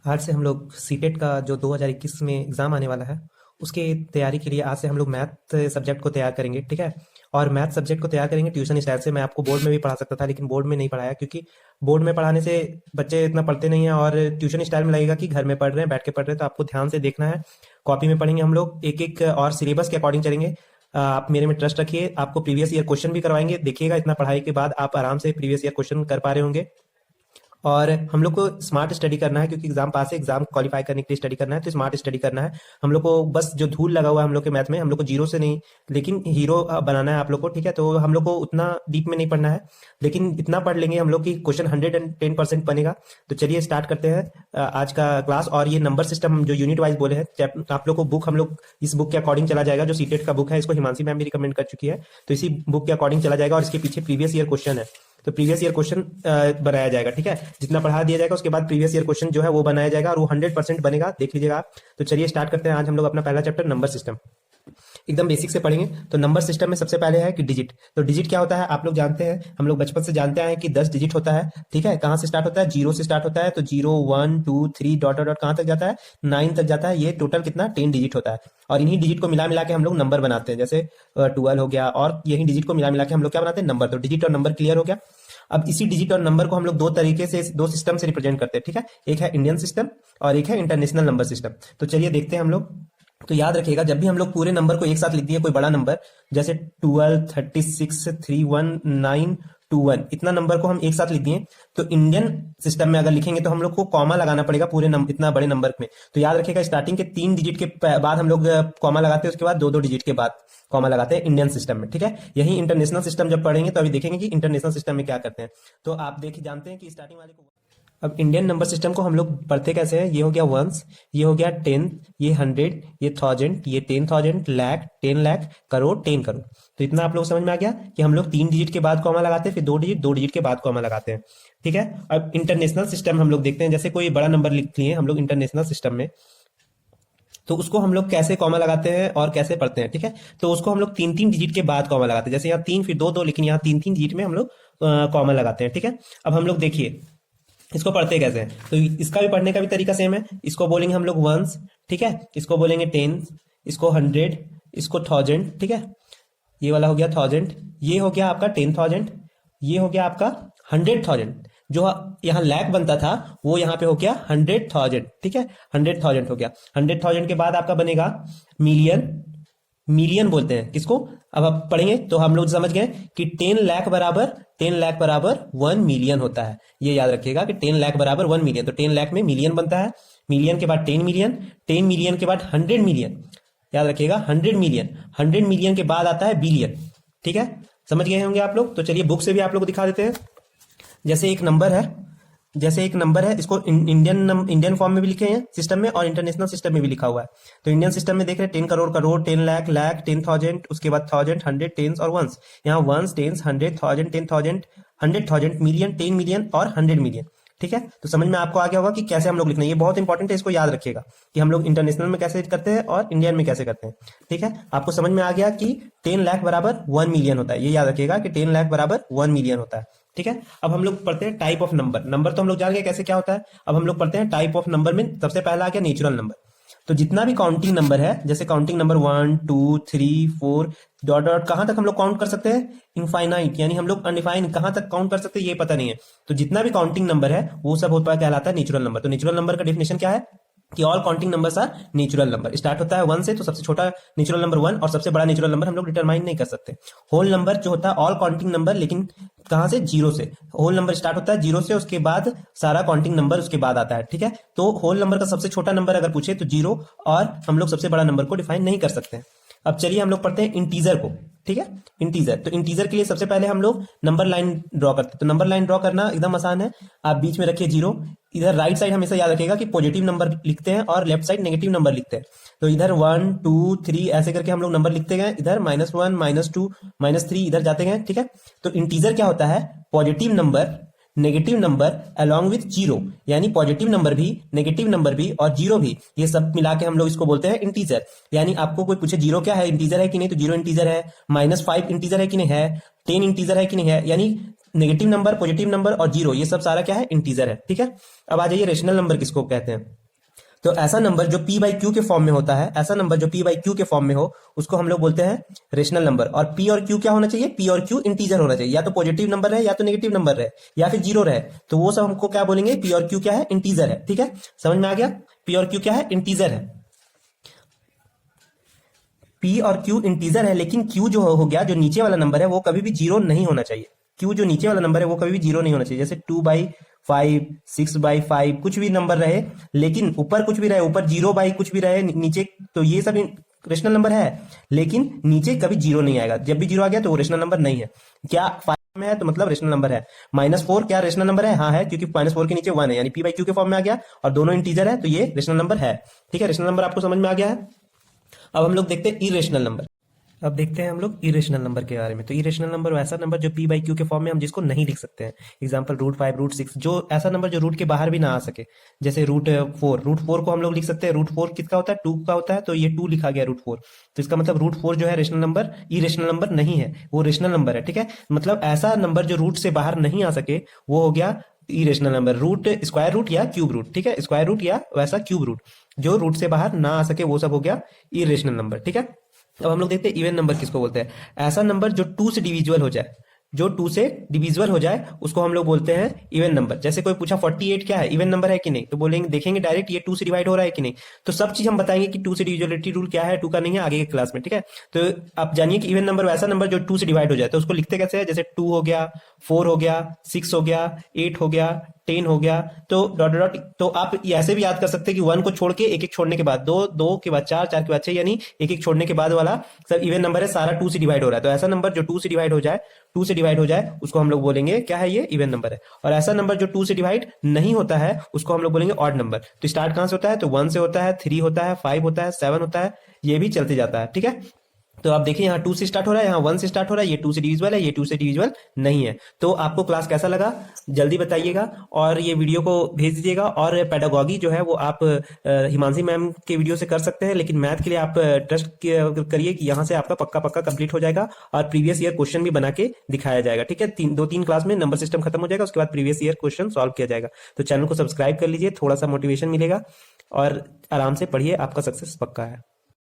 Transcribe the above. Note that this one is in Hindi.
आज से हम लोग सीटेट का जो 2021 में एग्ज़ाम आने वाला है, उसके तैयारी के लिए आज से हम लोग मैथ सब्जेक्ट को तैयार करेंगे, ठीक है? और मैथ सब्जेक्ट को तैयार करेंगे ट्यूशन स्टाइल से। मैं आपको बोर्ड में भी पढ़ा सकता था, लेकिन बोर्ड में नहीं पढ़ाया, क्योंकि बोर्ड में पढ़ाने से बच्चे इतना पढ़ते नहीं हैं, और ट्यूशन स्टाइल में लगेगा कि घर में पढ़ रहे हैं, बैठ के पढ़ रहे हैं। तो आपको ध्यान से देखना है। कॉपी में पढ़ेंगे हम लोग, एक एक और सिलेबस के अकॉर्डिंग चलेंगे। आप मेरे में ट्रस्ट रखिए। आपको प्रीवियस ईयर क्वेश्चन भी करवाएंगे, देखिएगा इतना पढ़ाई के बाद आप आराम से प्रीवियस ईयर क्वेश्चन कर पा रहे होंगे। और हम लोग को स्मार्ट स्टडी करना है, क्योंकि एग्जाम पास है, एग्जाम क्वालिफाई करने के लिए स्टडी करना है, तो स्मार्ट स्टडी करना है। हम लोग को बस जो धूल लगा हुआ है हम लोग के मैथ में, हम लोग को जीरो से नहीं लेकिन हीरो बनाना है आप लोग को, ठीक है? तो हम लोग को उतना डीप में नहीं पढ़ना है, लेकिन इतना पढ़ लेंगे हम लोग कि क्वेश्चन 110% बनेगा। तो चलिए स्टार्ट करते हैं आज का क्लास। और ये नंबर सिस्टम जो यूनिट वाइज बोले हैं, आप लोग को बुक हम लोग इस बुक के अकॉर्डिंग चला जाएगा। जो सीटेट का बुक है, इसको हिमांशी मैम भी रिकमेंड कर चुकी है, तो इसी बुक के अकॉर्डिंग चला जाएगा। और इसके पीछे प्रीवियस ईयर क्वेश्चन है, तो प्रीवियस ईयर क्वेश्चन बनाया जाएगा, ठीक है? जितना पढ़ा दिया जाएगा उसके बाद प्रीवियस ईयर क्वेश्चन जो है वो बनाया जाएगा, और वो 100% बनेगा, देख लीजिएगा आप। तो चलिए स्टार्ट करते हैं आज हम लोग अपना पहला चैप्टर नंबर सिस्टम। एकदम बेसिक से पढ़ेंगे। तो नंबर सिस्टम में सबसे पहले है कि डिजिट। तो डिजिट क्या होता है आप लोग जानते हैं, हम लोग बचपन से जानते हैं कि 10 डिजिट होता है, ठीक है? कहाँ से स्टार्ट होता है? जीरो से स्टार्ट होता है। तो 0 1 2 3 डॉट डॉट कहाँ तक जाता है? 9 तक जाता है। ये टोटल कितना? 10 डिजिट होता है। और इन्हीं डिजिट को मिला मिला के हम लोग नंबर बनाते हैं, जैसे 12 हो गया, और यही डिजिट को मिला मिला के हम लोग क्या बनाते हैं? नंबर। तो डिजिट और नंबर क्लियर हो गया। अब इसी डिजिट और नंबर को हम लोग दो तरीके से, दो सिस्टम से रिप्रेजेंट करते हैं, ठीक है? एक है इंडियन सिस्टम और एक है इंटरनेशनल नंबर सिस्टम। तो चलिए देखते हैं हम लोग। तो याद रखिएगा, जब भी हम लोग पूरे नंबर को एक साथ लिख दिए, कोई बड़ा नंबर जैसे 12 36 31 9 21, इतना नंबर को हम एक साथ लिख दिए, तो इंडियन सिस्टम में अगर लिखेंगे तो हम लोग को कॉमा लगाना पड़ेगा पूरे इतना बड़े नंबर में। तो याद रखिएगा, स्टार्टिंग के 3 डिजिट के बाद हम लोग कॉमा लगाते हैं, उसके बाद 2 2 डिजिट के बाद कॉमा लगाते हैं इंडियन सिस्टम में, ठीक है? यही इंटरनेशनल सिस्टम जब पढ़ेंगे तो अभी देखेंगे कि इंटरनेशनल सिस्टम में क्या करते हैं। तो आप देखिए, जानते हैं कि स्टार्टिंग वाले को। अब इंडियन नंबर सिस्टम को हम लोग पढ़ते कैसे हैं? ये हो गया वंस, ये हो गया 10, ये 100, ये 1000, ये 10,000, लाख, 10 लाख, करोड़, 10 करोड़। तो इतना आप लोग समझ में आ गया कि हम लोग 3 डिजिट के बाद कॉमा लगाते हैं, फिर 2 डिजिट के बाद कॉमा लगाते हैं, ठीक है? अब इंटरनेशनल सिस्टम हम लोग देखते हैं, जैसे कोई बड़ा नंबर लिख लिए हम लोग इंटरनेशनल सिस्टम में, तो उसको हम लोग कैसे कॉमा लगाते हैं और कैसे पढ़ते हैं, ठीक है? तो उसको हम लोग 3 3 डिजिट के बाद कॉमा लगाते हैं, जैसे यहाँ 3 फिर 2 2, लेकिन यहाँ 3 3 डिजिट में हम लोग कॉमा लगाते हैं, ठीक है? अब हम लोग देखिए इसको पढ़ते कैसे हैं। तो इसका भी पढ़ने का भी तरीका सेम है। इसको बोलेंगे हम लोग वंस, ठीक है? इसको बोलेंगे 10, इसको 100, इसको 1000, ठीक है? ये वाला हो गया 1000, ये हो गया आपका 10,000, ये हो गया आपका 100,000। जो यहाँ लैख बनता था वो यहाँ पे हो गया 100,000, ठीक है? 100,000 हो गया। 100,000 के बाद आपका बनेगा मिलियन। मिलियन बोलते हैं किसको? अब आप पढ़ेंगे तो हम लोग समझ गए कि 10 लाख बराबर 1 मिलियन होता है। ये याद रखिएगा कि 10 लाख बराबर 1 मिलियन। तो 10 लाख में मिलियन बनता है, मिलियन के बाद 10 मिलियन, 10 मिलियन के बाद 100 मिलियन। याद रखिएगा 100 मिलियन, 100 मिलियन के बाद आता है बिलियन, ठीक है? समझ गए होंगे आप लोग। तो चलिए बुक से भी आप लोग को दिखा देते हैं। जैसे एक नंबर है, इसको इंडियन फॉर्म में भी लिखे हैं सिस्टम में, और इंटरनेशनल सिस्टम में भी लिखा हुआ है। तो इंडियन सिस्टम में देख रहे हैं 10 करोड़, करोड़, 10 लाख, लाख, 10,000, उसके बाद 1000, 100, टेंस और वंस। यहाँ वंस, टेंस, 100,000, 10,000, 100,000, मिलियन, 10 मिलियन और 100 मिलियन, ठीक है? तो समझ में आपको आ गया होगा कि कैसे हम लोग लिखना है। ये बहुत इंपॉर्टेंट है, इसको याद रखिएगा कि हम लोग इंटरनेशनल में कैसे करते हैं और इंडियन में कैसे करते हैं, ठीक है? आपको समझ में आ गया कि 10 लाख बराबर 1 मिलियन होता है। ये याद रखिएगा कि 10 लाख बराबर 1 मिलियन होता है, ठीक है? अब हम लोग पढ़ते हैं टाइप ऑफ नंबर। नंबर तो हम लोग जान गए कैसे क्या होता है। अब हम लोग पढ़ते हैं टाइप ऑफ नंबर में सबसे पहला आ गया नेचुरल नंबर। तो जितना भी काउंटिंग नंबर है, जैसे काउंटिंग नंबर 1 2 3 4 डॉट डॉट, कहां तक हम लोग काउंट कर सकते हैं? इनफाइनाइट, यानी हम लोग अनडिफाइन कहां तक काउंट कर सकते हैं ये पता नहीं है। तो जितना भी काउंटिंग नंबर है वो सब होता है, कहलाता है नेचुरल नंबर। तो नेचुरल नंबर का डेफिनेशन क्या है कि all counting numbers are natural number. Start होता है 1 से, तो सबसे छोटा नेचुरल नंबर 1 और सबसे बड़ा नेचुरल नंबर हम लोग डिटरमाइन नहीं कर सकते। होल नंबर जो होता है ऑल काउंटिंग नंबर, लेकिन कहां से? 0 से। होल नंबर स्टार्ट होता है 0 से, उसके बाद सारा काउंटिंग नंबर उसके बाद आता है, ठीक है? तो होल नंबर का सबसे छोटा नंबर अगर पूछे तो 0, और हम लोग सबसे बड़ा नंबर को डिफाइन नहीं कर सकते। अब चलिए हम लोग पढ़ते हैं इंटीजर को, ठीक है? इंटीजर। तो इंटीजर के लिए सबसे पहले हम लोग नंबर लाइन ड्रॉ करते हैं। तो नंबर लाइन ड्रॉ करना एकदम आसान है। आप बीच में रखिए 0, इधर राइट साइड हमेशा याद रखिएगा कि पॉजिटिव नंबर लिखते हैं और लेफ्ट साइड नेगेटिव नंबर लिखते हैं। तो इधर 1 2 3 ऐसे करके हम लोग नंबर लिखते गए, इधर -1 -2 -3 इधर जाते गए, ठीक है? तो इंटीजर क्या होता है? Positive number, negative number along with 0, यानी पॉजिटिव नंबर भी, नेगेटिव नंबर भी और 0 भी, ये सब मिला के हम लोग इसको बोलते हैं इंटीजर। यानी आपको कोई पूछे 0 क्या है, इंटीजर है कि नहीं, तो 0 इंटीजर है, -5 इंटीजर है कि नहीं है, 10 इंटीजर है कि नहीं है, यानी नेगेटिव नंबर, पॉजिटिव नंबर और जीरो, ये सब सारा क्या है, इंटीजर है। ठीक है, अब आ जाइए रेशनल नंबर किसको कहते हैं। तो ऐसा नंबर जो p बाई क्यू के फॉर्म में होता है, ऐसा नंबर जो p बाई क्यू के फॉर्म में हो, उसको हम लोग बोलते हैं रेशनल नंबर। और p और q क्या होना चाहिए, p और q इंटीजर होना चाहिए, या तो पॉजिटिव नंबर रहे, या तो नेगेटिव नंबर रहे, या फिर जीरो रहे। तो वो सब हमको क्या बोलेंगे, p और q क्या है, इंटीजर है। ठीक है, समझ में आ गया, p और q क्या है, इंटीजर है। p और q इंटीजर है, लेकिन q जो हो गया, जो नीचे वाला नंबर है, वो कभी भी जीरो नहीं होना चाहिए। q जो नीचे वाला नंबर है वो कभी भी जीरो नहीं होना चाहिए। जैसे 2/5, 6/5, कुछ भी नंबर रहे, लेकिन ऊपर कुछ भी रहे, ऊपर 0 बाई कुछ भी रहे नीचे, तो ये सब रेशनल नंबर है, लेकिन नीचे कभी जीरो नहीं आएगा। जब भी जीरो आ गया तो वो रेशनल नंबर नहीं है। क्या 5 में है तो मतलब रेशनल नंबर है। -4 क्या रेशनल नंबर है, हाँ है, क्योंकि -4 के नीचे 1 है, यानी p बाई क्यू के फॉर्म में आ गया, और दोनों इंटीजर है, तो ये रेशनल नंबर है। ठीक है, रेशनल नंबर आपको समझ में आ गया है। अब हम लोग देखते हैं इरेशनल नंबर। अब देखते हैं हम लोग इरेशनल नंबर के बारे में। तो इरेशनल नंबर ऐसा नंबर जो p बाई क्यू के फॉर्म में हम जिसको नहीं लिख सकते हैं। एग्जांपल √5, √6, जो ऐसा नंबर जो रूट के बाहर भी ना आ सके। जैसे √4 को हम लोग लिख सकते हैं। √4 किसका होता है, 2 का होता है, तो ये 2 लिखा गया √4। तो इसका मतलब √4 जो है रेशनल नंबर, इरेशनल नंबर नहीं है, वो रेशनल नंबर है। ठीक है, मतलब ऐसा नंबर जो रूट से बाहर नहीं आ सके, वो हो गया irrational number. Root, square root या क्यूब रूट। ठीक है, स्क्वायर रूट या वैसा क्यूब रूट, जो रूट से बाहर ना आ सके, वो सब हो गया इरेशनल नंबर। ठीक है, अब हम लोग देखते हैं इवन नंबर किसको बोलते हैं। ऐसा नंबर जो 2 से डिविजिबल हो जाए, जो 2 से डिविजिबल हो जाए, उसको हम लोग बोलते हैं इवन नंबर। जैसे कोई पूछा 48 क्या है, इवन नंबर है कि नहीं, तो बोलेंगे, देखेंगे डायरेक्ट ये 2 से डिवाइड हो रहा है कि नहीं। तो सब चीज हम बताएंगे कि 2 से डिविजिबिलिटी रूल क्या है, 2 का नहीं है, आगे के क्लास में। ठीक है, तो आप जानिए कि इवन नंबर वैसा नंबर जो 2 से डिवाइड हो जाए, तो उसको लिखते कैसे है। जैसे 2 हो गया, 4 हो गया, 6 हो गया, 8 हो गया, 10 हो गया, तो डॉट डॉट। तो आप ऐसे भी याद कर सकते हैं कि 1 को छोड़ के, एक एक छोड़ने के बाद 2, 2 के बाद 4, 4 के बाद 6, यानी एक एक छोड़ने के बाद वाला सब इवन नंबर है, सारा 2 से डिवाइड हो रहा है। तो ऐसा नंबर जो 2 से डिवाइड हो जाए, 2 से डिवाइड हो जाए, उसको हम लोग बोलेंगे क्या है, ये इवन नंबर है। और ऐसा नंबर जो 2 से डिवाइड नहीं होता है, उसको हम लोग बोलेंगे ऑड नंबर। तो स्टार्ट कहां से होता है, तो 1 से होता है, 3 होता है, 5 होता है, 7 होता है, ये भी चलते जाता है। ठीक है, तो आप देखिए यहाँ 2 से स्टार्ट हो रहा है, यहाँ 1 से स्टार्ट हो रहा है, ये 2 से डिविजिबल है, ये 2 से डिविजिबल नहीं है। तो आपको क्लास कैसा लगा जल्दी बताइएगा, और ये वीडियो को भेज दीजिएगा। और पेडागॉगी जो है वो आप हिमांशी मैम के वीडियो से कर सकते हैं, लेकिन मैथ के लिए आप ट्रस्ट करिए कि यहाँ से आपका पक्का पक्का कंप्लीट हो जाएगा, और प्रीवियस ईयर क्वेश्चन भी बना के दिखाया जाएगा। ठीक है, 2-3 क्लास में नंबर सिस्टम खत्म हो जाएगा, उसके बाद प्रीवियस ईयर क्वेश्चन सॉल्व किया जाएगा। तो चैनल को सब्सक्राइब कर लीजिए, थोड़ा सा मोटिवेशन मिलेगा, और आराम से पढ़िए, आपका सक्सेस पक्का है।